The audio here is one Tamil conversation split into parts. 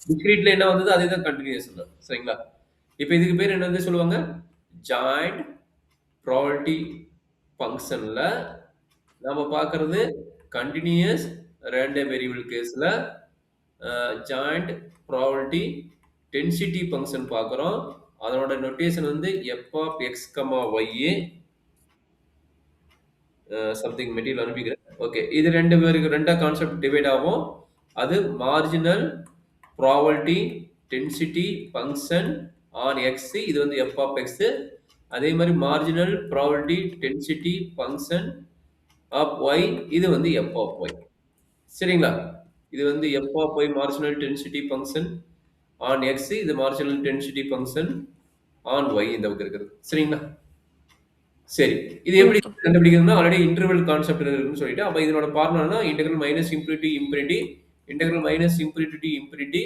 டிஸ்கிரீட்ல என்ன வந்தது அதே தான் கண்டினியூஸ் தான். சரிங்களா? இப்ப இதுக்கு பேர் என்னது சொல்லுவாங்க? ஜாயிண்ட் ப்ராபபிலிட்டி ஃபங்ஷன்ல நாம பார்க்கறது கண்டினியூஸ் ரேண்டம் வேரியபிள் கேஸ்ல ஜாயிண்ட் ப்ராபபிலிட்டி டென்சிட்டி ஃபங்ஷன் பார்க்குறோம். அதனோட நொட்டேஷன் வந்து F of X comma Y something material அனுப்பிக்கிறேன். ஓகே, இது ரெண்டு பேருக்கு ரெண்டா கான்செப்ட் டிவைட் ஆகும். அது marginal probability density function on X, இது வந்து எஃப் ஆஃப் எக்ஸ். அதே மாதிரி marginal probability density function of Y, இது வந்து எஃப் ஆஃப் ஒய். சரிங்களா? இது வந்து F of Y marginal density function on X, இது marginal density function on Y இந்த பக்கம் இருக்குது. சரிங்களா? சரி, இது எப்படி ஓகே. கண்டுபிடிக்கிறதுனா ஆல்ரெடி இன்டர்வல் கான்செப்ட் இருக்குன்னு சொல்லிட்டு, அப்ப இதனோட ஃபார்முலானா integral minus infinity infinity integral minus infinity to infinity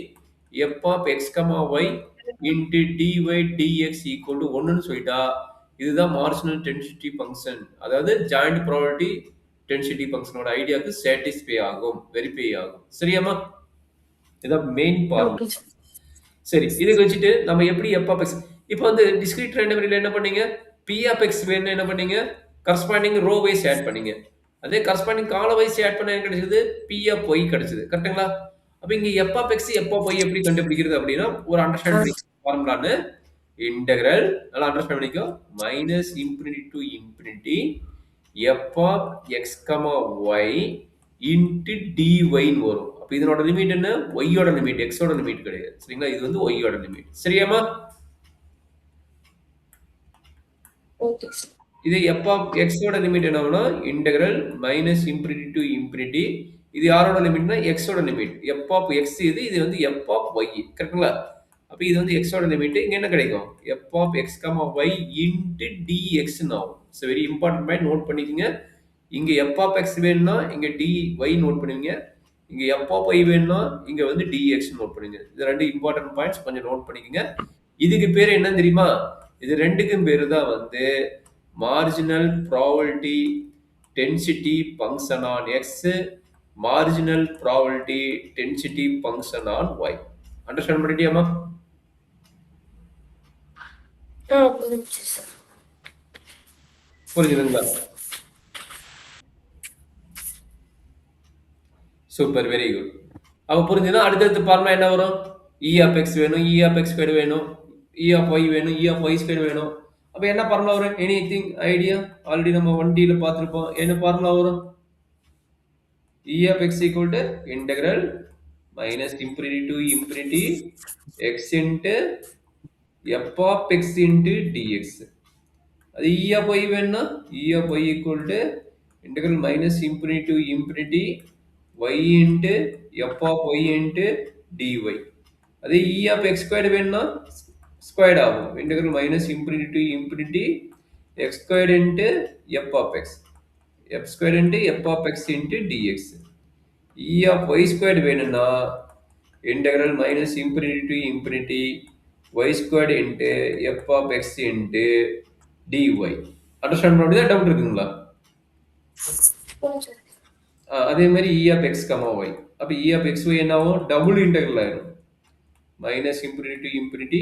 F of X comma Y into DY DX equal to 1ன்னு சொல்லிட்டா இதுதான் மார்ஜினல் டென்சிட்டி ஃபங்க்ஷன். அதாவது ஜாயிண்ட் ப்ராபபிலிட்டி டென்சிட்டி ஃபங்க்ஷனோட ஐடியாவுக்கு சாட்டிஸ்ஃபை ஆகும், வெரிஃபை ஆகும். சரியாமா? இதான் மெயின் ஃபார்முலா. Okay sir. சரி, இதுக்கு வச்சுட்டு நம்ம எப்படி எஃப் ஆஃப் எக்ஸ் இப்போ வந்து டிஸ்கிரீட் ரேண்டம் வேரியபிள்ல என்ன பண்ணீங்க? பி ஆஃப் எக்ஸ் வேணும்னா என்ன பண்ணீங்க? கரஸ்பாண்டிங் ரோ வைஸ் ஆட் பண்ணீங்க. அதே கரஸ்பாண்டிங் கால வைஸ் ஆட் பண்ண என்ன கிடைச்சது? பி ஆஃப் ஒய் கிடைச்சது. கரெக்ட்டுங்களா? அப்ப இங்க F of X F of Y எப்படி கண்டுபிடிக்கிறது அப்படின்னா ஒரு அண்டர்ஸ்டாண்ட் ஆ. பண்ணி ஃபார்முலான்னு இன்டெக்ரல் நல்லா அண்டர்ஸ்டாண்ட் பண்ணிக்கோ. Minus infinity to infinity F of X comma Y into டிஒய்ன்னு வரும். அப்ப இதனோட லிமிட் என்ன? ஒய்யோட லிமிட், எக்ஸோட லிமிட் கிடையாது. சரிங்களா? இது வந்து ஒய்யோட லிமிட். சரியாமா? Okay sir. இது எஃப் ஆஃப் எக்ஸோட லிமிட் என்ன ஆகும்னா integral minus infinity to infinity. இது யாரோட லிமிட்னா எக்ஸோட லிமிட். எஃப் ஆஃப் எக்ஸ் இது வந்து எஃப் ஆஃப் ஒய். கரெக்ட்டுங்களா? அப்ப இது வந்து எக்ஸோட லிமிட். இங்க என்ன கிடைக்கும்? F of X comma Y into டிஎக்ஸ்ன்னு ஆகும். It's very important point, note பண்ணிக்கங்க. இங்க எஃப் ஆஃப் எக்ஸ் வேணும்னா இங்க dy நோட் பண்ணுவீங்க. இங்க எஃப் ஆஃப் ஒய் வேணும்னா இங்க வந்து dx நோட் பண்ணுவீங்க. இது ரெண்டு இம்பார்ட்டன்ட் பாயிண்ட்ஸ், கொஞ்சம் நோட் பண்ணிக்கங்க. இதுக்கு பேர் என்ன தெரியுமா? இது ரெண்டுக்கும் பேரு தான் வந்து marginal probability density function on X, marginal probability density function on Y. Understand பண்ணிட்டியாமா? புரிஞ்சுச்சு சார். புரிஞ்சுதுங்களா? Super, very good. அப்ப புரிஞ்சுதுன்னா அடுத்தடுத்து ஃபார்முலா என்ன வரும்? இ ஆஃப் எக்ஸ் வேணும், இ ஆஃப் எக்ஸ் ஸ்கொயர் வேணும், இ ஆஃப் ஒய் வேணும், இ ஆஃப் ஒய் ஸ்கொயர் வேணும். அப்ப என்ன ஃபார்முலா வரும்? Anything idea? ஆல்ரெடி நம்ம 1D பார்த்திருப்போம். என்ன ஃபார்முலா வரும்? E of x equal to integral minus infinity to infinity x into F of X into dx. அது இ ஆஃப் ஒய் வேணும்னா E of y equal to integral minus infinity to infinity y into F of y into dy. அதே இ ஆஃப் எக்ஸ் ஸ்கொயர்டு வேணும்னா ஸ்கொயர்டு ஆகும். Integral minus infinity to infinity x squared into F of X, f squared into F of X into dx. E of Y squared வேணும்னா integral minus infinity to infinity Y squared into F of X into d y. Understand பண்ண முடியுதா? டவுட் இருக்குங்களா? புரிஞ்சுது. அதே மாதிரி E of X comma Y. அப்போ இ ஆஃப் எக்ஸ் ஒய் என்ன ஆகும்? டபுள் இன்டெக்ரல் ஆயிடும். Minus infinity to infinity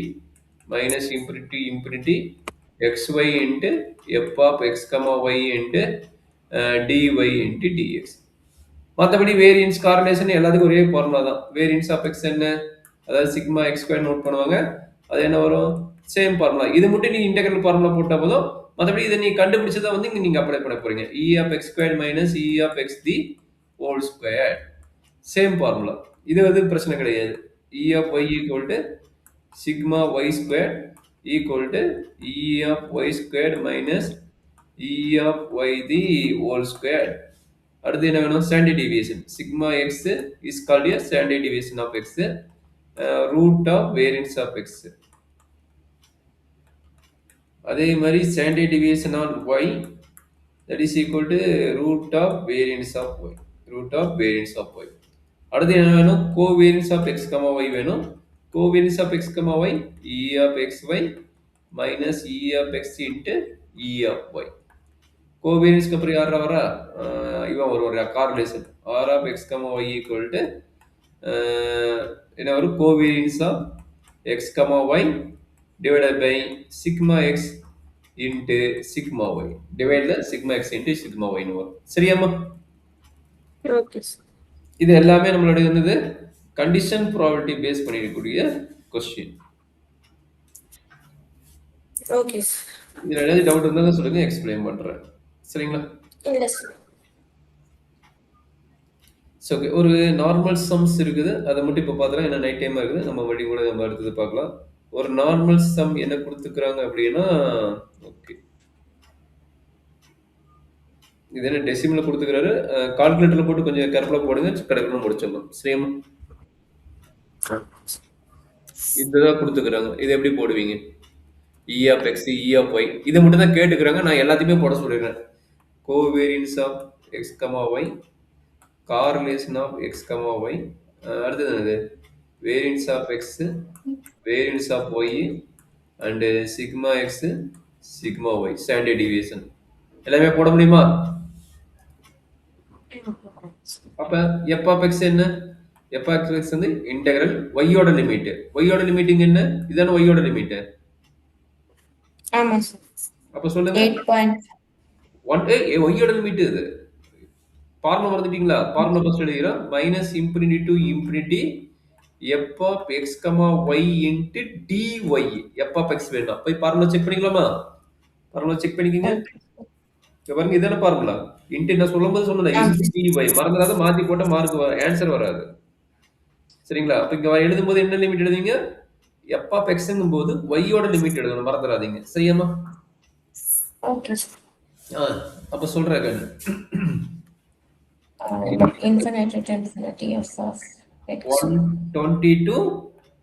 minus infinity to infinity X Y into F of X comma Y into d y into d x. மற்றபடி வேரியன்ஸ் கார்லேஷன் எல்லாத்துக்கும் ஒரே ஃபார்முலா தான். வேரியன்ஸ் ஆஃப் எக்ஸ் என்ன? அதாவது சிக்மா எக்ஸ் ஸ்கொயர் நோட் பண்ணுவாங்க. அது என்ன வரும்? Same formula. இது மட்டும் நீ இன்டெக்ரல் ஃபார்முலா போட்டால் போதும். மற்றபடி இதை நீ கண்டுபிடிச்சதை வந்து இங்கே நீங்கள் அப்ளை பண்ண போறீங்க. E of x square minus E of x the whole square. Same formula. இது வந்து பிரச்சனை கிடையாது. E of y equal to sigma y square equal to E of Y square minus E of y the whole square. அடுத்து என்ன வேணும்? Standard deviation. Sigma x is called a standard deviation of x, root of variance of X. அதே மாதிரி standard deviation on y that is equal to root of variance of y, root of variance of y. அடுத்து என்ன வேணும்? Covariance of X comma y வேணும். Covariance of X comma y E of X y minus E of X into E of y. கோவேரியன்ஸ்க்கு அப்புறம் யாரா வரா? இவன் ஒரு correlation r of X comma y equal to என்ன வரும்? Covariance of X comma Y divided by sigma x into sigma y டிவைட்ல சிக்மா எக்ஸ் இன்ட்டு சிக்மா ஒய்னு வரும். சரியாம்மா? Okay sir. இது எல்லாமே நம்மளுடைய என்னது கண்டிஷன் ப்ராபபிலிட்டி பேஸ் பண்ணிருக்கக்கூடிய கொஸ்டின். Okay sir. இதுல ஏதாவது டவுட் இருந்தாலும் சொல்லுங்க, எக்ஸ்பிளைன் பண்றேன். சரிங்களா? இல்ல சார். ஸோ ஓகே, ஒரு நார்மல் சம்ஸ் இருக்குது, அதை மட்டும் இப்போ பார்த்துலாம். ஏன்னா நைட் டைமாக இருக்குது, நம்ம மறுபடியும் கூட நம்ம அடுத்தது பார்க்கலாம். ஒரு நார்மல் சம் என்ன கொடுத்துக்கிறாங்க அப்படின்னா, ஓகே இது என்ன டெசிமலில் கொடுத்துக்கிறாரு, கால்குலேட்டரில் போட்டு கொஞ்சம் கேர்ஃபுல்லாக போடுங்க, கடற்கணும் முடிச்சிடலாம். சரியாம்மா? இதுதான் கொடுத்துக்கிறாங்க, இது எப்படி போடுவீங்க? E of x, E of y, இதை மட்டும் தான் கேட்டுக்கிறாங்க. நான் எல்லாத்தையுமே போட சொல்லிடுறேன். Covariance of X comma y, correlation of x comma y, அடுத்தது என்னது? variance of x, variance of y and sigma x, sigma y, standard deviation. எல்லாமே போட முடியுமா? அப்ப f of x என்ன? f of x வந்து இன்டெக்ரல் y ஓட லிமிட். y ஓட லிமிட்டிங் என்ன? இதான y ஓட லிமிட். ஆமா சார். அப்ப சொல்லுங்க. 8.1 y ஓட லிமிட் இது. ஃபார்முலா மறந்துட்டீங்களா? ஃபார்முலா ஃபர்ஸ்ட் எழுதிறோம். Minus infinity to infinity F of X comma Y into dy. F of x வேணும். போய் ஃபார்முலா செக் பண்ணிக்கலாமா? ஃபார்முலா செக் பண்ணிக்கங்க. இங்க பாருங்க, இதான ஃபார்முலா. இன்ட்டு நான் சொல்லும்போது சொன்னேன் இன்ட்டு டிஒய். மறந்துடாத, மாத்தி போட்டா மார்க் ஆன்சர் வராது. சரிங்களா? அப்ப இங்க எழுதும்போது என்ன லிமிட் எழுதுவீங்க? எஃப் ஆஃப் எக்ஸ்ங்கும் போது ஒய்யோட லிமிட் எழுதணும், மறந்துடாதீங்க. சரியாமா? Okay sir. அப்ப சொல்றேன் கண்ணு. infinity to infinity of x. 120 to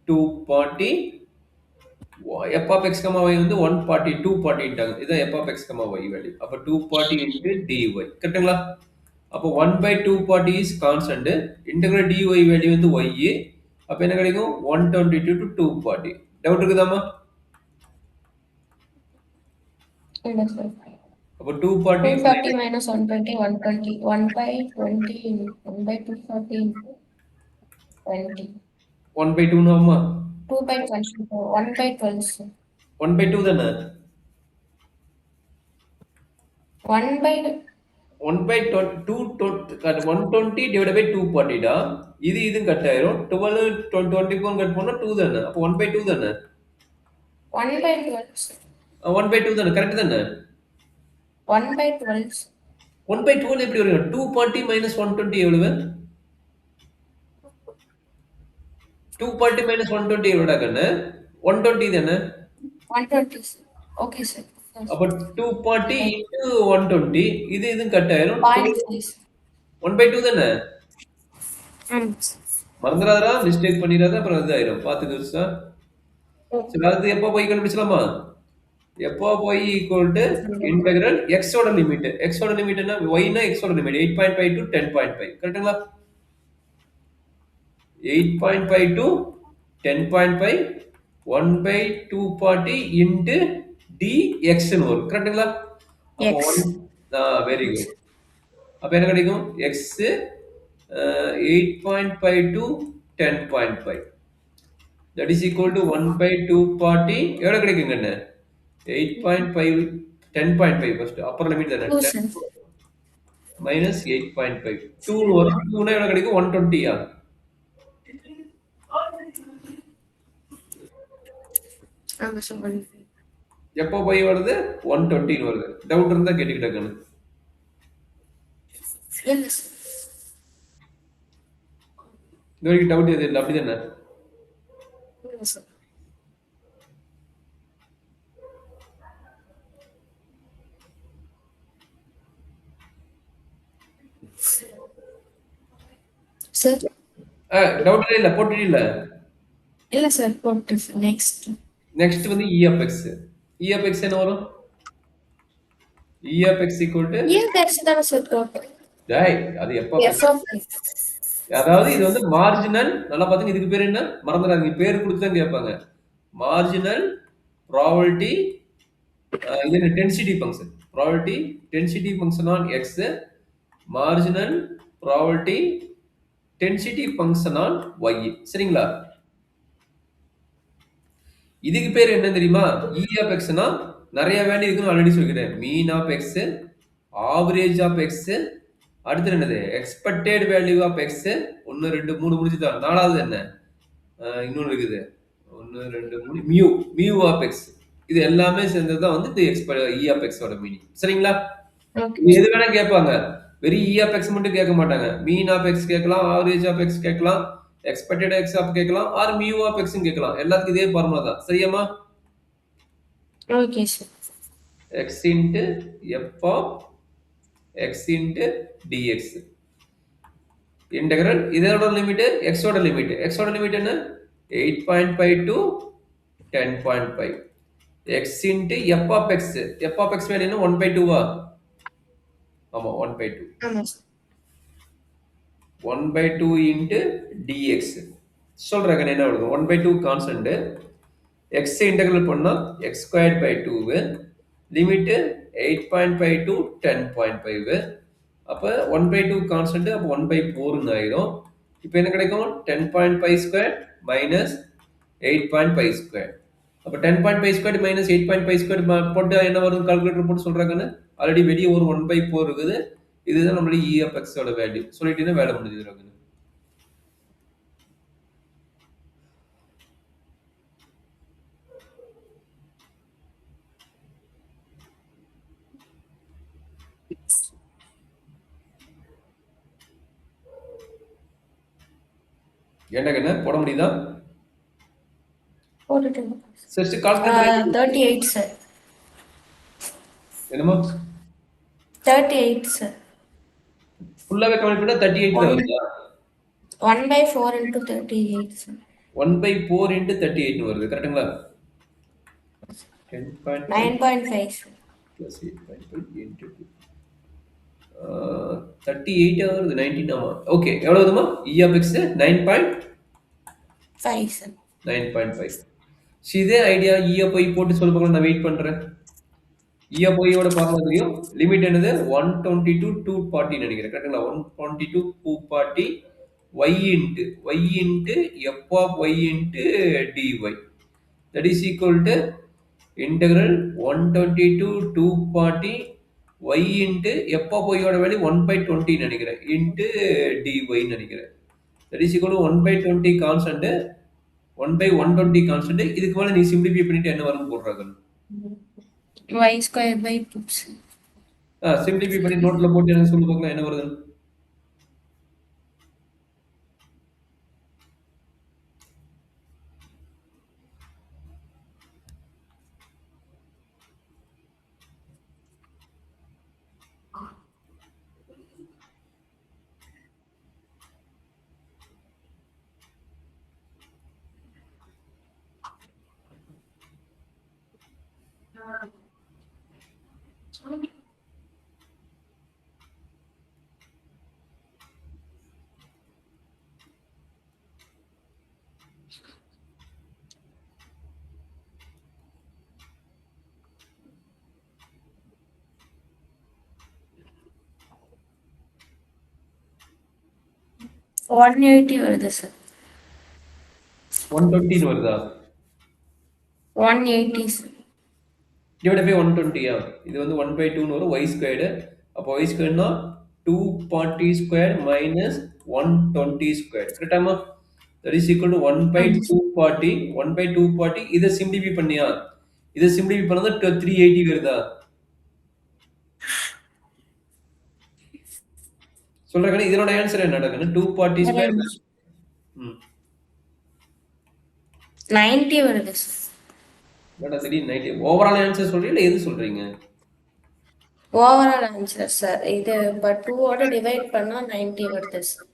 240. f of x, y வந்து 140 240 ட்டாங்க. இதான் f of x, y value. அப்ப 240 into dy. கரெக்ட்டுங்களா? அப்ப 1/240 is constant. Integral dy value வந்து y. அப்ப என்ன கிடைக்கும்? 122 to 240. டவுட் இருக்குதாமா? இல்ல சார். அப்ப 240 minus 120 120 1/20 1/240 20 1/2 நாமா? 2/20 1/12 sir. 1/2 தானே? 1/20 divided by 240 டா. இது கட் ஆயிரும். 12 24 கட் பண்ணா 2 தானே? அப்ப 1/2 தானே? 1/12 1/2 தானே? கரெக்ட் தானே? 1/12 1/12 எப்படி வரும்? 240 minus 120 எவ்வளவு? 240 minus 120 எவ்வளவுடா கண்ணு? 120 தானே? 120 sir. Okay sir. அப்ப 240 into 120 இதுவும் கட் ஆயிரும். 1/2 தானே? மறந்துடாதடா, மிஸ்டேக் பண்ணிடாத, அப்புறம் இது ஆயிரும். பாத்துக்க சார். சரி, அது எப்போ போய் கண்டுபிடிச்சலாமா? எப்போ போய் ஈக்குவல் டு இன்டெகிரல் எக்ஸ் ஓட லிமிட். எக்ஸ் ஓட லிமிட் என்ன? ஒய்னா எக்ஸ் ஓட லிமிட் 8.5 டு 10.5. கரெக்ட்டுங்களா? 8.5 டு 10.5 1/240 into dx ன்னு வரும். கரெக்ட்டுங்களா? Very good. அப்ப என்ன கிடைக்கும்? x 8.5 to 10.5. that is equal to 1/240. எவ்வளவு கிடைக்குங்க என்ன? 8.5 10.5 ஃபர்ஸ்ட் அப்பர் லிமிட் தானே? 10 minus 8.5 2 வரும். 2 னா எவ்வளவு கிடைக்கும்? 120 ஆ? ஆமா சார். எப்போ போய் வருது? 120 ன்னு வருது. டவுட் இருந்தா கேட்டுக்கிட்டேன். இல்ல சார். இந்த வரைக்கும் டவுட் எது இல்லை, அப்படிதானே? இல்ல சார். சார் டவுட் இல்ல, போட்டுட்டீல்ல? இல்ல சார், போட்டு நெக்ஸ்ட் வந்து e of x. e of x என்ன வரும்? e of x equal to தான சார் போட்டு. டேய், அது எப்ப? அதாவது இது வந்து மார்ஜினல். நல்லா பாத்துங்க, இதுக்கு பேர் என்ன? மறந்துடாதீங்க, பேர் கொடுத்து தான் கேட்பாங்க. மார்ஜினல் ப்ராபபிலிட்டி, இது density function. Probability density function on x, marginal probability density function on Y. சரிங்களா? இதுக்கு பேர் என்ன தெரியுமா? இ ஆஃப் எக்ஸ்னா நிறைய வேல்யூ இருக்குன்னு ஆல்ரெடி சொல்லிக்கிறேன். Mean of X, average of X, அடுத்து என்னது எக்ஸ்பெக்டட் வேல்யூ ஆஃப் எக்ஸ். 1 2 3 முடிச்சுதான். நாலாவது என்ன? இன்னொன்று இருக்குது. 1 2 3 மியூ, மியூ ஆஃப் எக்ஸ். இது எல்லாமே சேர்ந்தது தான் வந்து இந்த இ ஆஃப் எக்ஸோட மீனிங். சரிங்களா? Okay, இது எது வேணா கேட்பாங்க. வெறும் இ ஆஃப் எக்ஸ் மட்டும் கேட்க மாட்டாங்க. மீன் ஆஃப் எக்ஸ் கேட்கலாம், ஆவரேஜ் ஆஃப் எக்ஸ் கேட்கலாம், எக்ஸ்பெக்டட் எக்ஸ் ஆஃப் கேட்கலாம், ஆர் மியூ ஆஃப் எக்ஸ் கேட்கலாம். எல்லாத்துக்கும் இதே ஃபார்முலா தான். சரியாமா? okay, sir. x into f of x into dx. Integral இதோட லிமிட் x ஓட லிமிட். x ஓட லிமிட் என்ன? 8.5 to 10.5. x into f of x. f of x வேணும் 1/2 வா? ஆமா 1/2. ஆமா sir. 1/2 into dx. சொல்றேன் என்ன வருது? 1/2 கான்ஸ்டன்ட். x இன்டெக்ரல் பண்ணா x squared by 2 limit 8.5 to 10.5. அப்ப 1/2 கான்ஸ்டன்ட், அப்ப 1/4 ஆயிடும். இப்போ என்ன கிடைக்கும்? 10.5 ஸ்கொயர் மைனஸ் 8.5 ஸ்கொயர். அப்ப 10.5 ஸ்கொயர் மைனஸ் 8.5 ஸ்கொயர் போட்டு என்ன வரும்? கால்குலேட்டர் போட்டு சொல்றாங்கன்னு ஆல்ரெடி வெளியே ஒரு 1/4 இருக்குது. இதுதான் நம்மளுடைய இ ஆஃப் எக்ஸோட வேல்யூ. சொல்லிட்டீங்கன்னா வேலை முடிஞ்சிடும். என்ன போட முடியுதா? போட்டுட்டேன். சரி கால்குலேட்டர் 38 sir. என்னமா? 38 sir. ஃபுல்லாவே கம்ப்ளீட் பண்ணா 38 தான் வருதா? 1/4 into 38 sir. 1/4 into 38 வருது. கரெக்ட்டுங்களா? 10.5 9.5 sir. plus 8.5 into 2. 38 வருது. 19 ஆமா. ஓகே எவ்வளவு வருதுமா? இ ஆஃப் எக்ஸ் 5 sir. 9.5. இதே ஐடியா இ ஆஃப் ஒய் போட்டு சொல்ல போக நான் வெயிட் பண்றேன். இ ஆஃப் ஒய்யோட ஃபார்முலா தெரியும். லிமிட் என்னது? 120 to 240 நினைக்கிறேன். கரெக்ட்டுங்களா? 120 to 240 y into f of y into dy. That is equal to integral 120 to 240 y into f of y ஓட வேல்யூ 1/20 நினைக்கிறேன் into dy நினைக்கிறேன். That is equal to 1/20 constant 1/120 constant. இதுக்கு மேல நீ சிம்பிளிஃபை பண்ணிட்டு என்ன வரும்னு போடுறாங்க. y square by 2 sir. Simplify பண்ணி நோட்ல போட்டு என்ன சொல்லு பார்க்கலாம் என்ன வருது. One 180 வருது sir. 120 வருதா? 180 sir. டிவைட் பை 120 இது வந்து 1/2 வரும். y squared. அப்போ y ஸ்கொயர்னா 240 ஸ்கொயர் மைனஸ் 120 ஸ்கொயர். கரெக்டாமா? That is equal to 1/240. 1/240 இதை சிம்பிளிஃபை பண்ணியா? இதை சிம்பிளிஃபை பண்ணது 380 வருதா? சொல்றேன். இதனோட ஆன்சர் என்ன நடக்குது? 240 ஸ்கொயர் 90 வருது sir. என்னடா திடீர்னு 90? ஓவரால் ஆன்சர் சொல்றீங்க இல்ல எது சொல்றீங்க? Overall answer sir. இது பட் 2 ஓட டிவைட் பண்ணா 90 வருது சார்.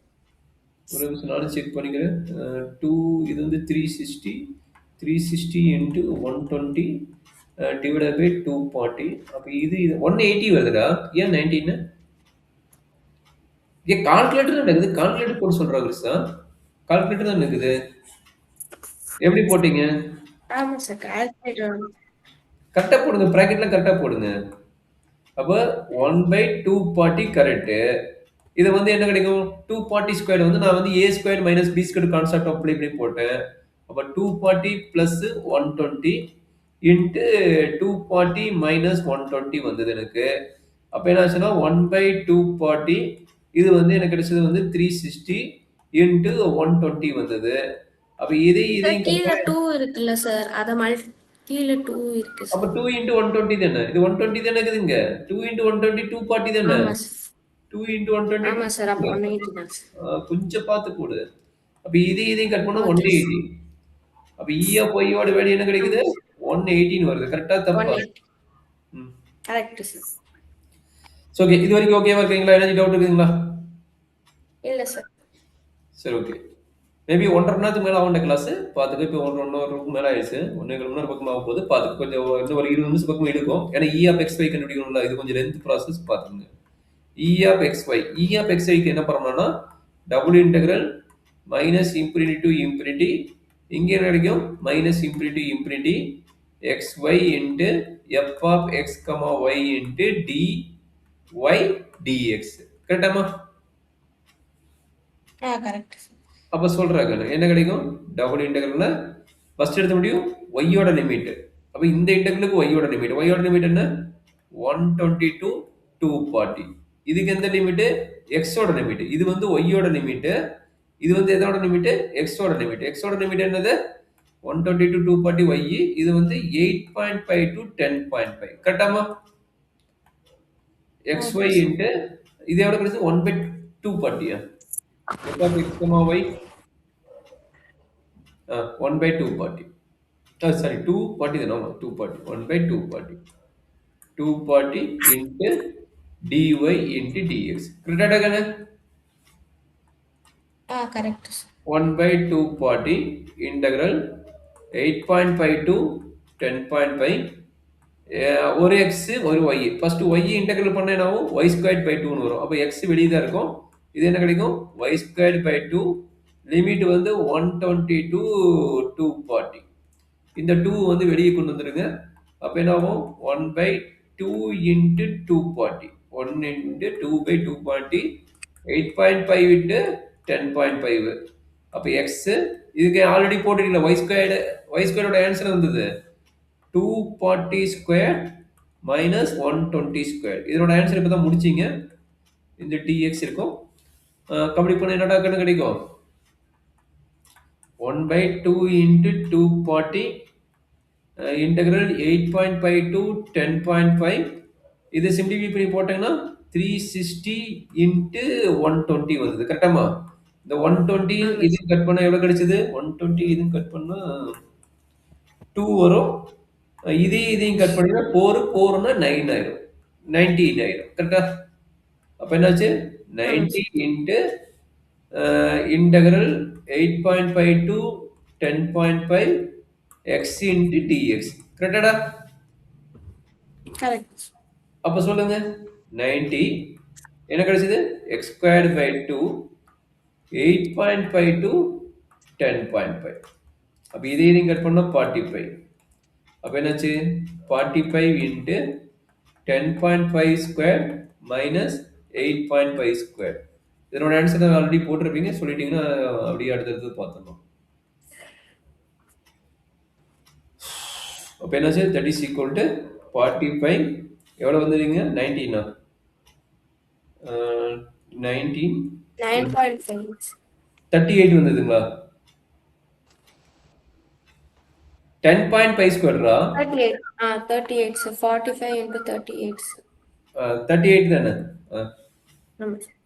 ஒரு நிமிஷம் நானும் செக் பண்ணிக்கிறேன். 2 இது வந்து 360 into 120 divided by 240. அப்ப இது 180 வருதுடா. ஏன் 19? ஏன் கால்குலேட்டர் நடக்குது? கால்குலேட்டர் போட்டு சொல்றாங்க கிருஷ்ணா. கால்குலேட்டர் தான் இருக்குது. எப்படி போட்டீங்க? ஆமா சார் கால்குலேட்டர் கரெக்டா போடுங்க. பிராக்கெட்ல கரெக்டா போடுங்க. அப்ப 1/240 கரெக்ட். இது வந்து என்ன கிடைக்கும்? 2 பார்ட்டி ஸ்கொயர் வந்து நான் வந்து a square minus b square concept apply பண்ணி போட்டேன். அப்ப 2 party plus 120 into 2 party minus 120 வந்தது எனக்கு. அப்ப என்ன ஆச்சுன்னா 1/2 பார்ட்டி இது வந்து எனக்கு கிடைச்சது வந்து 360 இன்ட்டு 120 வந்தது. அப்ப சார் இதையும் கீழ 2 இருக்குல்ல சார் அத கீழ 2 இருக்கு அப்ப சார் 2 இன்ட்டு 120 தானே? இது 120 தானே இருக்குதுங்க. 2 இன்ட்டு 120 2 பார்ட்டி தானே? ஆமா சார் 2 இன்ட்டு 120 ஆமா சார் அப்போ 180 தான் சார் கொஞ்சம் பார்த்து போடு. அப்ப இதையும் கட் பண்ணா ஓகே 180. அப்ப இ ஆஃப் ஒய்யோட வேல்யூ என்ன கிடைக்குது? 118 வருது. கரெக்டா தப்பா? 180 ம். Correct sir so okay. இது வரைக்கும் ஓகேவா இருக்கீங்களா? ஏதாச்சும் டவுட் இருக்குதுங்களா? இல்ல சார் சரி ஓகே. மேபி 1.5 மணி நேரத்துக்கு மேல ஆகும் இந்த கிளாஸ். பார்த்துக்க இப்போ 1 மேல ஆயிடுச்சு. 1 மணி நேரம் பக்கம் ஆக போகுது. பார்த்துக்க கொஞ்சம் இன்னும் ஒரு 20 நிமிஷம் பக்கம் எடுக்கும். ஏன்னா இ ஆஃப் எக்ஸ் ஒய் கண்டுபிடிக்கணும்ல. இது கொஞ்சம் லென்த் ப்ராசஸ் பார்த்துங்க. இ ஆஃப் எக்ஸ் ஒய் என்ன பண்ணணும்னா double integral minus infinity to infinity இங்கே என்ன கிடைக்கும் minus infinity to infinity X Y into F of X comma Y into d y dx. கரெக்டாமா? கரெக்ட் சார் அப்ப சொல்றாங்க என்ன கிடைக்கும் டபுள் இன்டெக்ரல்ல ஃபர்ஸ்ட் எடுத்த முடியும் ஒய்யோட லிமிட். அப்ப இந்த இன்டெக்ரலுக்கு ஒய்யோட லிமிட் என்ன 120 டு 240. இதுக்கு எந்த லிமிட் எக்ஸோட லிமிட். இது வந்து ஒய்யோட லிமிட். இது வந்து எதோட லிமிட் எக்ஸோட லிமிட் என்னது 120 டு 240 ஒய். இது வந்து 8.5 டு 10.5. கரெக்டாமா? X okay y sir into இது எவ்வளவு கிடைச்சு 1/240. f of x comma y 1/240. Sorry 240 then no 240 1/240 240 into dy into dx. Correct again? Correct sir 1/240 integral 8.5 to 10.5 ஒரு x ஒரு y. ஃபர்ஸ்ட் y இன்டெகிரல் பண்ணா என்ன ஆகும் y ஸ்கொயர்ட் பை 2 னு வரும். அப்ப x வெளிய தான் இருக்கும். இது என்ன கிடைக்கும் y ஸ்கொயர்ட் பை 2 லிமிட் வந்து 120 to 240. இந்த 2 வந்து வெளியே கொண்டு வந்துருங்க. அப்ப என்ன ஆகும் 1/2 into 240 1 into 2/240 8.5 into 10.5. அப்ப x இதுக்கு ஆல்ரெடி போட்டுட்டீங்களா y ஸ்கொயரோட ஆன்சர் வந்தது 240 ஸ்கொயர் மைனஸ் 120 ஸ்கொயர். இதோட ஆன்சர் இப்போ தான் முடிச்சிங்க. இந்த dx இருக்கும். கம்ப்ளீட் பண்ண என்னடா கிடைக்கும் 1/2 into 240 integral 8.5 to 10.5. இது சிம்பிளிஃபை பண்ணி போட்டீங்கன்னா 360 into 120 வருது. கரெக்டாமா? இந்த 120 இது கட் பண்ணா எவ்வளவு கிடைச்சது 120 இது கட் பண்ணா 2 வரும். இதையும் கட் பண்ணினா 4 னா 9 ஆயிரும். 19 ஆயிரும். கரெக்டா? அப்ப என்னாச்சு 90 into integral 8.5 to 10.5 x into dx. கரெக்டாடா? Correct அப்ப சொல்லுங்க 90 என்ன கிடைச்சது x squared by 2 8.5 to 10.5. அப்ப இதையும் கட் பண்ணா 45. அப்ப என்னாச்சு 45 into 10.5 ஸ்கொயர் மைனஸ் 8.5 ஸ்கொயர். இதனோட ஆன்சர் ஆல்ரெடி போட்டிருப்பீங்க. சொல்லிட்டீங்கன்னா அப்படியே அடுத்தது பார்த்துடலாம். அப்ப என்னாச்சு தட் இஸ் ஈக்குவல் டு 45 எவ்வளவு வந்துருங்க 19 19 9.5 38 வந்ததுங்களா 10.5 ஸ்கொயர்ரா 38 சார் 45 into 38 சார் 38 தானே ஆமா சார்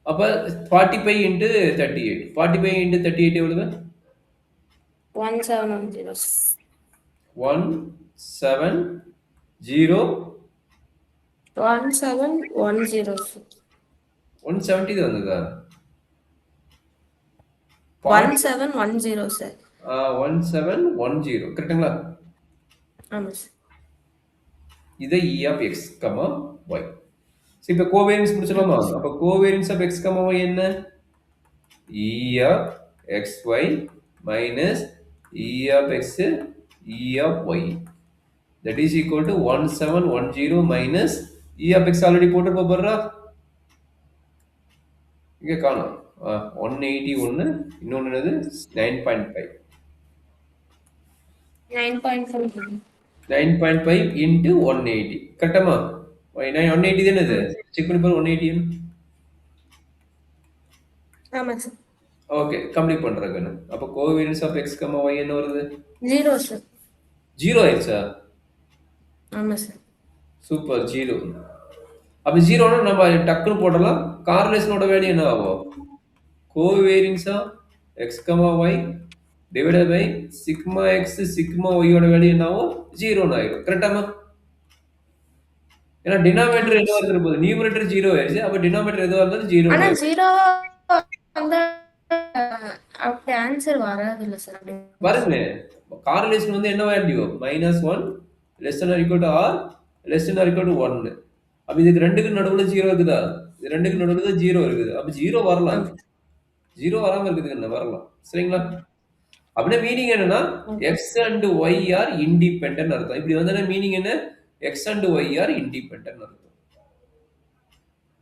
அப்ப 45 into 38 45 into 38 எவ்வளவு 1710 சார் 170 1710 சார் 170 தான் வந்ததா 1710 சார் 1710 கரெக்ட்டுங்களா ஆமா சார் இது e of x, y. சரி இப்ப கோவேரியன்ஸ் முடிச்சலாமா அப்ப கோவேரியன்ஸ் ஆஃப் x, y என்ன e of xy minus e of x e of y that is equal to 1710 minus e of x already போட்டு போறா இங்க காணும். 180 ஒண்ணு, இன்னொன்னு என்னது 9.5. 9.5. 9.5 இன்ட்டு 180 கரெக்டாமா? 180 தானே இது? செக் பண்ணி பாரு 180 ன்னு. ஆமா சார். ஓகே, கம்ப்ளீட் பண்றேன் கண்ணு. அப்போ covariance of X comma Y என்ன வருது? 0 சார். 0 ஆயிடுச்சா? ஆமா சார். சூப்பர், 0. அப்ப 0னா நம்ம டக்குன்னு போடலாம். கார்லேஷனோட வேல்யூ என்ன ஆகும்? Covariance of X comma Y divided by sigma X sigma ஒய்யோட வேல்யூ என்ன ஆகும்? 0ன்னு ஆயிடும். கரெக்டாமா? ஏன்னா டினாமினேட்டர் ஆமா எதுவா சார். இருந்துட்டு போகுது? நியூமரேட்டர் 0 ஆயிடுச்சு. அப்ப டினாமினேட்டர் எதுவா இருந்தாலும் 0 ஆனா ஆயிடும். 0 வந்தா அப்படி ஆன்சர் வராதுல்ல சார். அப்படி பாருங்க, கார்லேஷன் வந்து என்ன value? -1 less than or equal to r less than or equal to 1. அப்ப இதுக்கு ரெண்டுக்கு நடுவுல 0 இருக்குதா? இது ரெண்டுக்கு நடுவுல 0 இருக்குது. அப்ப 0 வரலாம். ஆமா. 0 வராம இருக்குதுங்க என்ன வரலாம். சரிங்களா? அப்படின்னா மீனிங் என்னன்னா okay. x and y are independent அர்த்தம். இப்படி வந்தா மீனிங் என்ன? x and y are independent அர்த்தம்.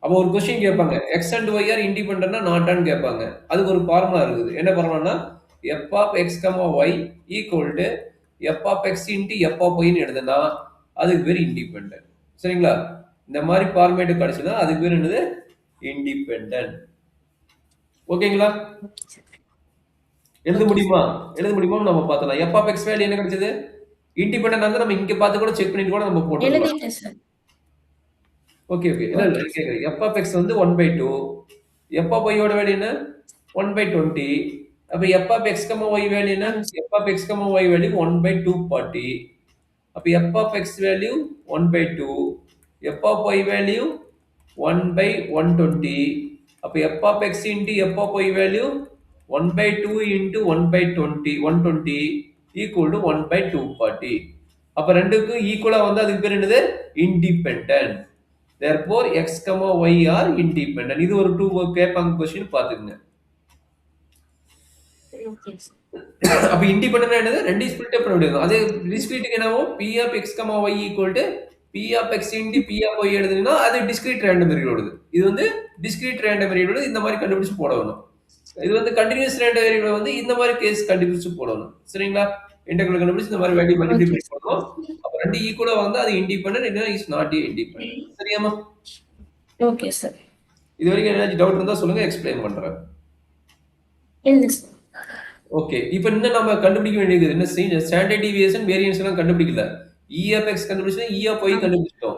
அப்ப ஒரு கொஸ்டின் கேட்பாங்க. x and y are independentனா நாட்டான்னு கேட்பாங்க. அதுக்கு ஒரு ஃபார்முலா இருக்குது. என்ன ஃபார்முலானா f of x, y equal to f of x into f of y ன்னு எழுதுனா அதுக்கு பேர் இண்டிபெண்டன்ட். சரிங்களா? இந்த மாதிரி ஃபார்மேட் கிடைச்சுனா அதுக்கு பேர் என்னது? இண்டிபெண்டன்ட். ஓகேங்களா? எழுத முடியுமா? எழுத முடியுமான்னு நம்ம பார்த்தலாம். f of x வேல்யூ என்ன கிடைச்சது? இண்டிபெண்டன்ட் வந்து நம்ம இங்க பார்த்து கூட செக் பண்ணிட்டு கூட நம்ம போட்டுக்கலாம். எழுதிட்டேன் சார். ஓகே. இல்ல ஓகே சார். கேக்குறேன். f of x வந்து 1/2. f of y யோட வேல்யூ என்ன? 1/20. அப்ப f of x, y value என்ன? ஆமா sir. f of x, y value 1/240. அப்ப f of x value 1/2. f of y value 1/120. அப்ப f of x into f of y value 1/2 into 1/20 120 equal to 1/240. அப்ப ரெண்டுக்கும் ஈக்குவலா வந்து அதுக்கு பேர் என்னது? Independent. therefore x, y are independent. இது ஒரு 2 கேட்பாங்க கொஸ்டின் பாத்துக்கங்க. Okay sir. அப்ப இண்டிபெண்டன்ட் என்னது? ரெண்டு ஸ்பிளிட் பண்ண முடியாது. அதே டிஸ்கிரீட்டுக்கு என்னவோ p of x, y equal to p of x into p of y எழுதுனா அது டிஸ்கிரீட் ரேண்டம் வேரியபிள். இது வந்து டிஸ்கிரீட் ரேண்டம் வேரியபிள் இந்த மாதிரி கண்டுபிடிச்சு போடணும். இது வந்து கண்டினியூஸ் ரேண்டம் வேரியபிள் வந்து இந்த மாதிரி கேஸ் கண்டுபிடிச்சு போடணும். சரிங்களா? இன்டெகிரல் கண்டுபிடிச்சு இந்த மாதிரி வேல்யூ மல்டிப்ளை ஓகே பண்ணணும். அப்ப ரெண்டு ஈக்குவலா வந்தா அது இண்டிபெண்டன்ட், இல்லனா இஸ் நாட் இண்டிபெண்டன்ட். சரியாமா? Okay sir. இது வரைக்கும் ஏதாச்சும் டவுட் இருந்தா சொல்லுங்க, எக்ஸ்பிளைன் பண்றேன். இல்ல சார். ஓகே. இப்போ இன்னும் நம்ம கண்டுபிடிக்க வேண்டியது என்ன? ஸ்டாண்டர்ட் டீவியேஷன், வேரியன்ஸ் எல்லாம் கண்டுபிடிக்கல. E of x கண்டுபிடிச்சோம், E of y ஆமா. கண்டுபிடிச்சிட்டோம்.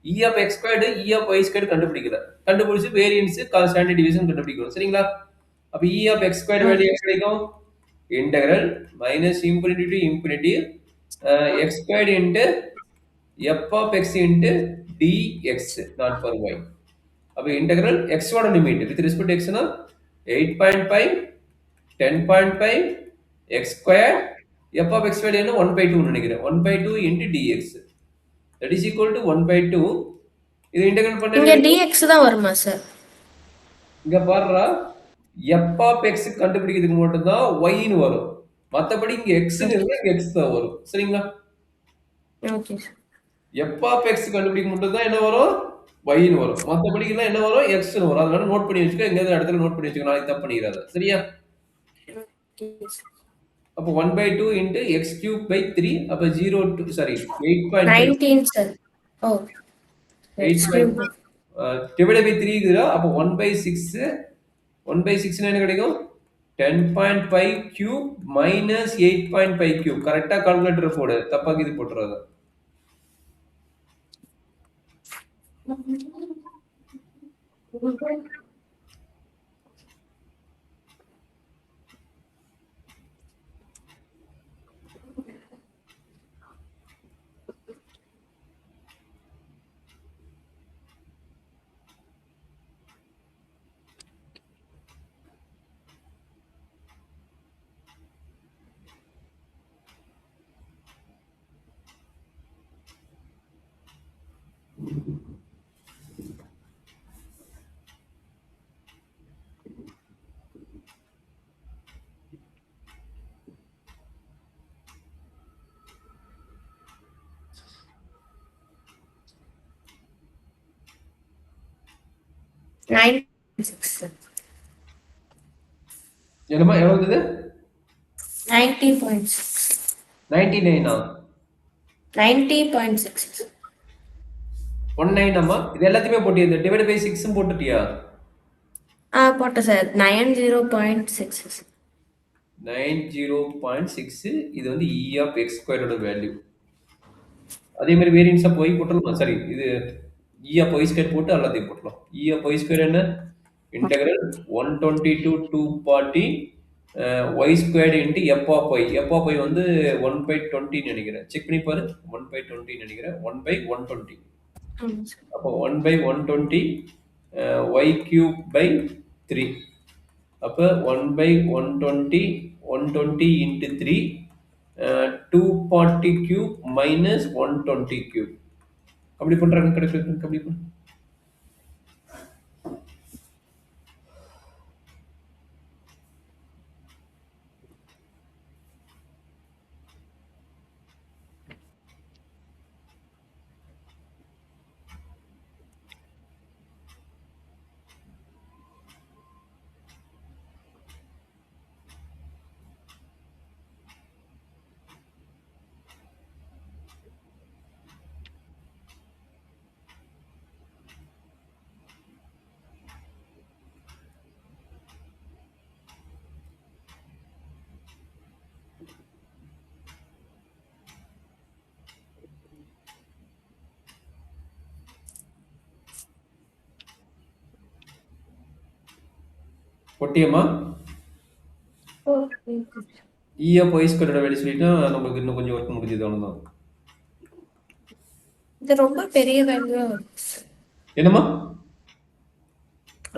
E of x squared, E of y squared கண்டுபிடிக்கல. கண்டுபிடிச்சு வேரியன்ஸ், ஸ்டாண்டர்ட் டீவியேஷன் கண்டுபிடிக்கணும். சரிங்களா? அப்ப E of x squared value என்ன கிடைக்கும்? Integral minus infinity to infinity x squared into f of x into dx not for y. அப்ப இன்டெகிரல் x ஓட limit with respect to x னா 8.5 10.5 x square f of x value என்ன 1/2 நினைக்கிறேன் 1/2 into dx that is equal to 1/2. இது இன்டெகிரேட் பண்ண இங்க dx தான் வருமா சார்? இங்க பாருடா, f of x கண்டுபிடிக்கிறதுக்கு மட்டும் தான் y ன்னு வரும். மத்தபடி இங்க x ன்னு இருந்தா இங்க x தான் வரும். சரிங்களா? Okay sir. f of x கண்டுபிடிக்க மட்டும் தான் என்ன வரும்? y ன்னு வரும். மத்தபடி எல்லாம் என்ன வரும்? x ன்னு வரும். அதனால நோட் பண்ணி வச்சுக்க, எங்க இடத்துல நோட் பண்ணி வச்சுக்க, நாளைக்கு தப்பு பண்ணிராத. சரியா? Okay sir. அப்போ 1/2 into x cube by 3. அப்போ 0 to sorry 8.5 19 sir. Oh. X cube. divided by 3 இருக்குதா? அப்போ 1/6 1/6 னா என்ன கிடைக்கும்? 10.5 cube minus 8.5 cube. கரெக்டா கால்குலேட்டர் போடு. தப்பா இது போட்டுறாத. Nine 6 sir. என்னம்மா எவ்வளோ இருந்தது? 90.6. 99ஆ? 90.6. 19 அம்மா? இது எல்லாத்தையுமே போட்டியா? இந்த டிவைட் பை 6 போட்டுட்டியா? போட்டேன் சார். 90.6. 90.6 இது வந்து இ ஆஃப் எக்ஸ் ஸ்கொயரோட வேல்யூ. அதே மாதிரி வேரியன்ஸ் ஆஃப் ஒய் போட்டுடலாம். சரி, இது இ ஆஃப் ஒய் ஸ்கொயர் போட்டு எல்லாத்தையும் போட்டுலாம். இ ஆஃப் ஒய் ஸ்கொயர் என்ன? Integral 120 to 240 Y squared into F of Y. F of Y வந்து 1/20 நினைக்கிறேன். செக் பண்ணி பாரு. 1/20 நினைக்கிறேன். 1/120. ஆமாம் சார். அப்போ 1/120 ஒய் கியூப் பை 3. அப்போ 1/120 120 இன்ட்டு 3 240 கியூப் மைனஸ் 120 கியூப். அப்படி பண்றாங்க கிடைக்கிறது. அப்படி பண்ணு. ஒட்டியம்மா இ ஆஃப் ஒய் ஸ்கொயரோட வேல்யூ சொல்லிட்டா நமக்கு இன்னும் கொஞ்சம் ஒர்க் முடிஞ்சது அவ்வளோதான். இது ரொம்ப பெரிய வேல்யூவா வருது சார். என்னம்மா?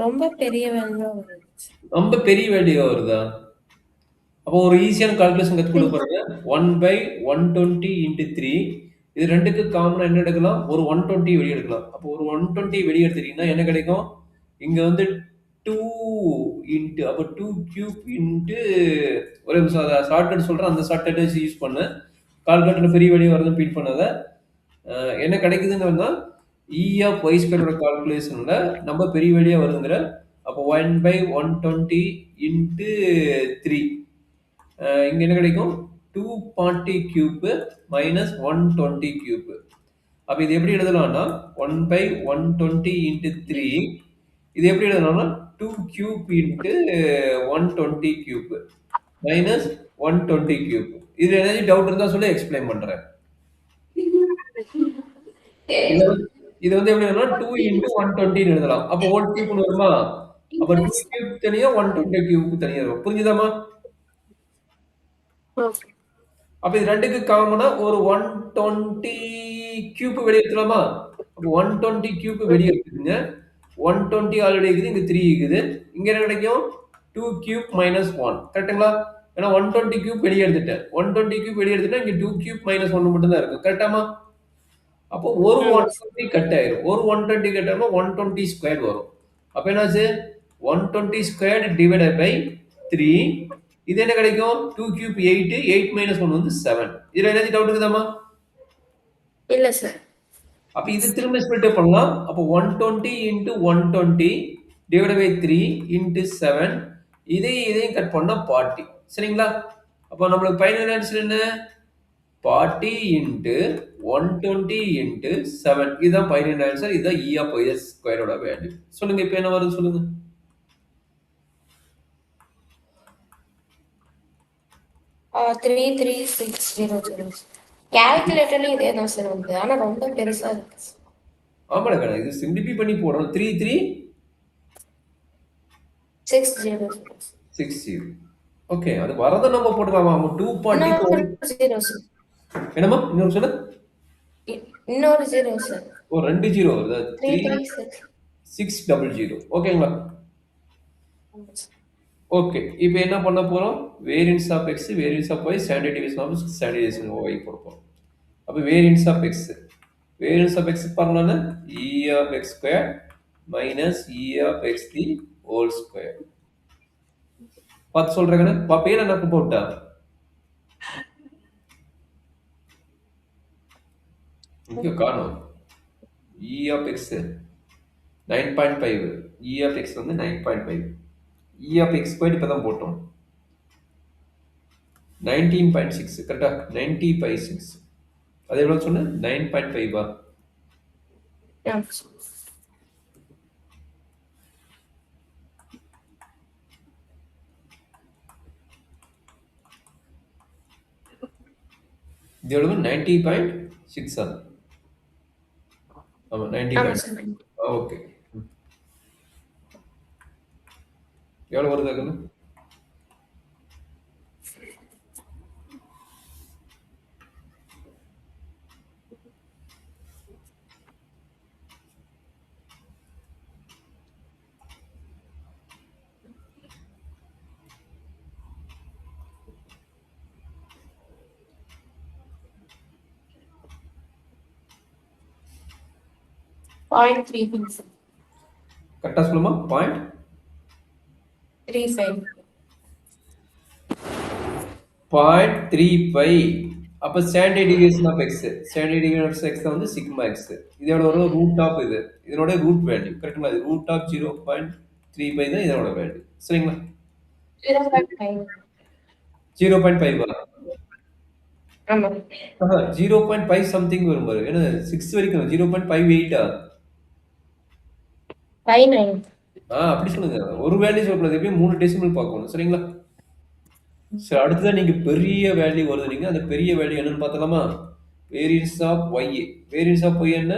ரொம்ப பெரிய வேல்யூவா வருது. ரொம்ப பெரிய வேல்யூ வருதா? அப்போ ஒரு ஈஸியான கால்குலேஷன் கற்றுக் கொடுக்க பாருங்க. 1/120 இன்ட்டு 3. இது ரெண்டுக்கு காமனாக என்ன எடுக்கலாம்? ஒரு 120 வெளியே எடுக்கலாம். அப்போ ஒரு 120 வெளியே எடுத்துட்டீங்கன்னா என்ன கிடைக்கும்? இங்கே வந்து 2 இன்ட்டு அப்போ 2 கியூப் இன்ட்டு ஒரு நிமிஷம் அதை ஷார்ட்கட் சொல்கிறேன். அந்த ஷார்ட்கட் வச்சு யூஸ் பண்ணு. கால்குலேட்டரில் பெரிய வெளியே வருதுன்னு ஃபீல் பண்ணாத. என்ன கிடைக்குதுங்கன்னா இ ஆஃப் ஒய் ஸ்கொயரோட கால்குலேஷனில் நம்ம பெரிய வெளியாக வருதுங்கிற. அப்போ 1/120 இன்ட்டு 3. இங்கே என்ன கிடைக்கும்? 240 கியூப் மைனஸ் 120 கியூப். அப்போ இது எப்படி எழுதலாம்னா 1/120 இன்ட்டு 3. இது எப்படி எழுதலாம்னா 2 cube into 120 cube minus 120 cube. இதில் ஏதாச்சும் டவுட் இருந்தால் சொல்லி எக்ஸ்பிளைன் பண்ணுறேன். இது வந்து எப்படி எழுதலாம்? 2 இன்ட்டு 120 எழுதலாம். அப்போ ஹோல் கியூப்னு வருமா? அப்போ 2 கியூப் தனியா 120 கியூப் தனியா வரும். புரிஞ்சுதாமா? அப்ப இது ரெண்டுக்கு காமனா ஒரு 120 கியூப் வெளியே எடுத்துலாமா? அப்போ 120 கியூப் வெளியே எடுத்துக்கங்க. 120 ஆல்ரெடி இருக்குது. இங்க 3 இருக்குது. இங்க என்ன கிடைக்கும்? 2 கியூப் மைனஸ் 1. கரெக்ட்டுங்களா? ஏன்னா 120 கியூப் வெளியே எடுத்துட்டேன். 120 கியூப் வெளியே எடுத்துட்டா இங்க 2 கியூப் மைனஸ் 1 மட்டும் தான் இருக்கும். கரெக்டாமா? அப்போ ஒரு 120 கட் ஆயிரும். ஒரு 120 கட் ஆனா 120 ஸ்கொயர் வரும். அப்ப என்னாச்சு? 120 ஸ்கொயர் டிவைடட் பை 3. இது என்ன கிடைக்கும்? 2 கியூப் 8. 8 மைனஸ் 1 வந்து 7. இதுல ஏதாச்சும் டவுட் இருக்குதாமா? இல்ல சார். அப்ப இது திரும்ப ஸ்பிளிட் பண்ணலாம். அப்போ 120 இன்ட்டு 120 டிவைடட் பை 3 இன்ட்டு 7. இதையும் கட் பண்ணா 40. சரிங்களா? அப்போ நம்மளுக்கு ஃபைனல் ஆன்சர் என்ன? 40 இன்ட்டு 120 இன்ட்டு 7. இதுதான் ஃபைனல் ஆன்சர். இதுதான் இ ஆஃப் ஒய் ஸ்கொயரோட வேல்யூ. சொல்லுங்க, இப்போ என்ன வருது சொல்லுங்க. ஆ 33600. கால்குலேட்டர்லயும் இதே தான் சார் வருது. ஆனா ரொம்ப பெருசா இருக்கு. ஆமாடா கண்ணா, இது சிம்பிளிஃபை பண்ணி போடுறோம். 3360. ஓகே, அது வரதை நம்ம போட்டுக்கலாமா? 240 என்னம்மா? இன்னொரு சொல்லு. இன்னொரு 0 சார். ஓ, 2 ஜீரோ வருது. 33600. ஓகேங்களா? ஓகே, இப்போ என்ன பண்ண போறோம்? Variance of x, variance of y, standard division of standard division y போட போறோம். அப்போ variance of x, variance of x பண்ணலாம்னா E of x square minus E of x the whole square. பார்த்து சொல்றேங்க. பேர் என்ன போட்டா? இங்க காணும். E of x 9.5. E of X வந்து 9.5. இ ஆஃப் எக்ஸ் ஸ்கொயர் இப்போ தான் போட்டோம். 19.6 கரெக்டா? 90/6 அது எவ்வளவு சொன்னேன்? 9.5 Yeah. இது எவ்வளவு? 90.6 ஆமா 90 ஆமா பாயிண்ட் சார். ஓகே. எவ்வளவு வருது அதுன்னு? 0.35. கரெக்டா சொல்லுமா? பாயிண்ட் 35. 0.35. அப்ப standard deviation of X, standard deviation of X வந்து சிக்மா எக்ஸ். இது எவ்வளவு வரும்? ரூட் ஆஃப் இது, இதனோட ரூட் வேல்யூ கரெக்டுங்களா? இது ரூட் ஆஃப் 0.35 தான் இதனோட வேல்யூ சரிங்களா? 0.5. 0.5 ஆமா. 0.5 சம்திங் வரும் பாரு. ஏன்னா 6 வரைக்கும் 0.58 59. அப்படி சொல்லுங்க. ஒரு வேல்யூ சொல்லக்கூடாது, எப்பயும் 3 டெசிமல் பார்க்கணும் சரிங்களா? சரி, அடுத்ததான் நீங்க பெரிய வேல்யூ வருது, நீங்க அந்த பெரிய வேல்யூ என்னன்னு பார்த்தலாமா? Variance of y. Variance of y என்ன?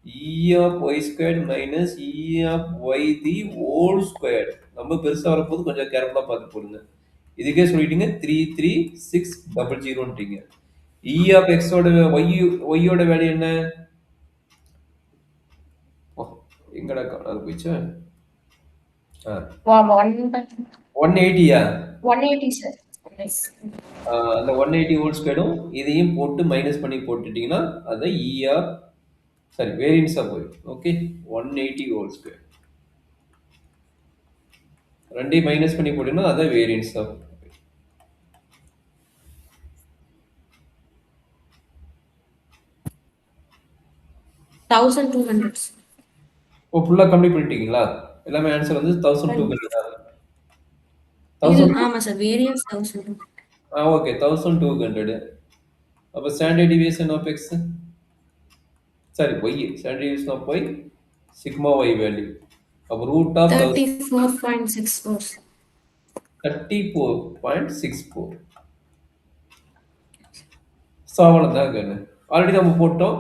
e of y squared minus e of y the whole squared. நம்ம பெருசா வரப்போது கொஞ்சம் கேர்ஃபுல்லா பார்த்து போடுங்க. இதுக்கே சொல்லிட்டீங்க 33600ன்றீங்க. e ஆஃப் x ஓட y ஓட வேல்யூ என்ன? எங்கடா காணாது போயிச்சா? 180யா? 180 சார். அந்த 180 ஹோல் ஸ்கொயரும் இதையும் போட்டு மைனஸ் பண்ணி போட்டுட்டீங்கன்னா அதை sorry variance of y. Okay, 180 whole square ரெண்டையும் மைனஸ் பண்ணி போட்டீங்கன்னா அதை வேரியன்ஸ் ஆஃப். 1200. ஃபுல்லா கம்ப்ளீட் பண்ணிட்டீங்களா? எல்லாமே ஆன்சர் வந்து 1200. ஆமா சார், வேரியன்ஸ் 1000. ஓகே 1200. அப்ப standard deviation of x, sorry y, standard deviation of y sigma y value. அப்ப ரூட் ஆஃப் 34.64. 34.64. ஸோ அவ்வளோதாங்க. ஆல்ரெடி நம்ம போட்டோம்.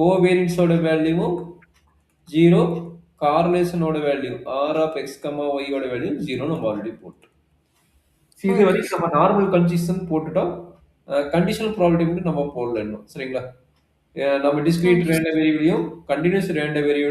கோவேரியன்ஸோட வேல்யூவும் 0, கார்லேஷனோட value r of x, y ஓட வேல்யூ 0 நம்ம ஆல்ரெடி போட்டோம். இது வரைக்கும் நம்ம நார்மல் கண்டிஷன் போட்டுட்டோம். கண்டிஷனல் ப்ராபபிலிட்டி மட்டும் நம்ம போடல இன்னும் சரிங்களா? நம்ம டிஸ்கிரீட் ரேண்டம் வேரியபிளையும் கண்டினியூஸ் ரேண்டம் வேரியபிள்